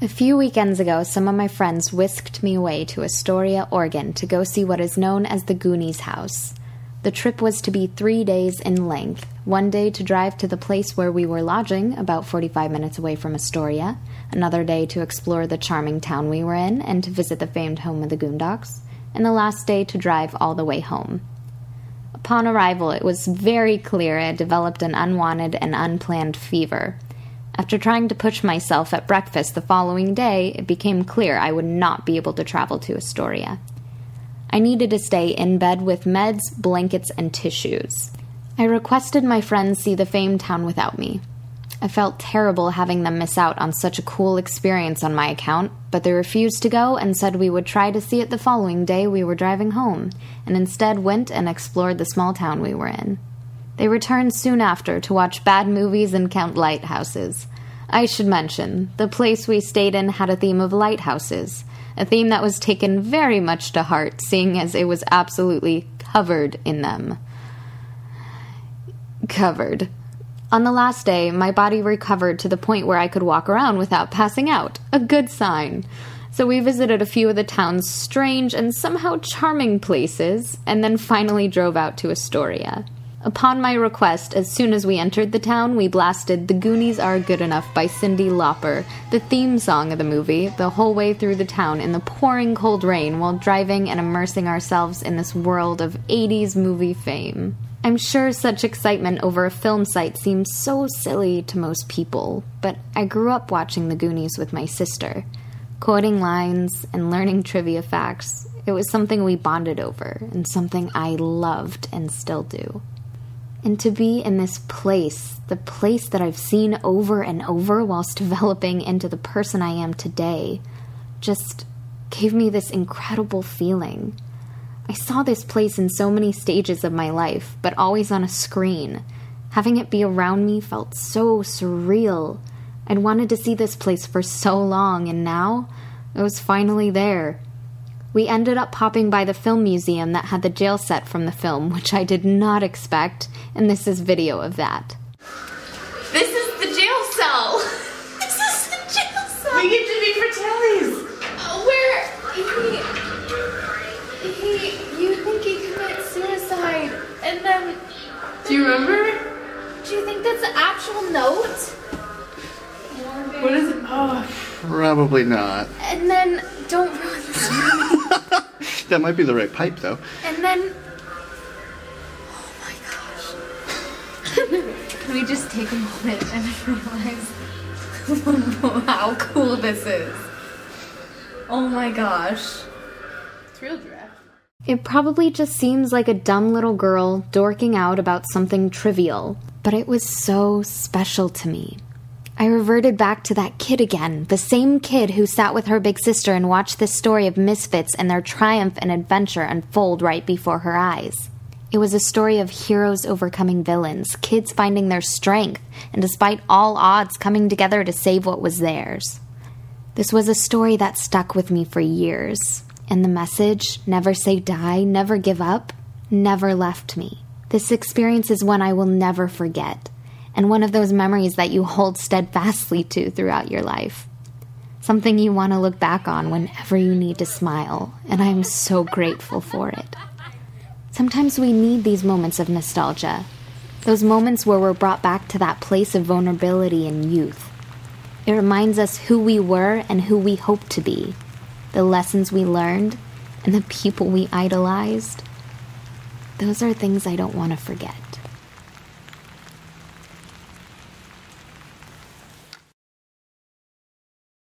A few weekends ago, some of my friends whisked me away to Astoria, Oregon to go see what is known as the Goonies house. The trip was to be 3 days in length, 1 day to drive to the place where we were lodging, about 45 minutes away from Astoria, another day to explore the charming town we were in and to visit the famed home of the Goondocks, and the last day to drive all the way home. Upon arrival, it was very clear I had developed an unwanted and unplanned fever. After trying to push myself at breakfast the following day, it became clear I would not be able to travel to Astoria. I needed to stay in bed with meds, blankets, and tissues. I requested my friends see the famed town without me. I felt terrible having them miss out on such a cool experience on my account, but they refused to go and said we would try to see it the following day we were driving home, and instead went and explored the small town we were in. They returned soon after to watch bad movies and count lighthouses. I should mention, the place we stayed in had a theme of lighthouses, a theme that was taken very much to heart, seeing as it was absolutely covered in them. Covered. On the last day, my body recovered to the point where I could walk around without passing out, a good sign. So we visited a few of the town's strange and somehow charming places, and then finally drove out to Astoria. Upon my request, as soon as we entered the town, we blasted The Goonies Are Good Enough by Cyndi Lauper, the theme song of the movie, the whole way through the town in the pouring cold rain while driving and immersing ourselves in this world of 80s movie fame. I'm sure such excitement over a film site seems so silly to most people, but I grew up watching The Goonies with my sister. Quoting lines and learning trivia facts, it was something we bonded over and something I loved and still do. And to be in this place, the place that I've seen over and over whilst developing into the person I am today, just gave me this incredible feeling. I saw this place in so many stages of my life, but always on a screen. Having it be around me felt so surreal. I'd wanted to see this place for so long, and now it was finally there. We ended up popping by the film museum that had the jail set from the film, which I did not expect, and this is video of that. This is the jail cell! This is the jail cell! We get to be Fratellis! You think he committed suicide, and then... Do you remember? Do you think that's an actual note? What is it? Oh. Probably not. And then, don't ruin this for me. That might be the right pipe, though. And then... Oh my gosh. Can we just take a moment and realize how cool this is? Oh my gosh. It's real giraffe. It probably just seems like a dumb little girl dorking out about something trivial, but it was so special to me. I reverted back to that kid again, the same kid who sat with her big sister and watched this story of misfits and their triumph and adventure unfold right before her eyes. It was a story of heroes overcoming villains, kids finding their strength, and despite all odds coming together to save what was theirs. This was a story that stuck with me for years, and the message, never say die, never give up, never left me. This experience is one I will never forget, and one of those memories that you hold steadfastly to throughout your life. Something you want to look back on whenever you need to smile, and I am so grateful for it. Sometimes we need these moments of nostalgia, those moments where we're brought back to that place of vulnerability and youth. It reminds us who we were and who we hope to be, the lessons we learned, and the people we idolized. Those are things I don't want to forget.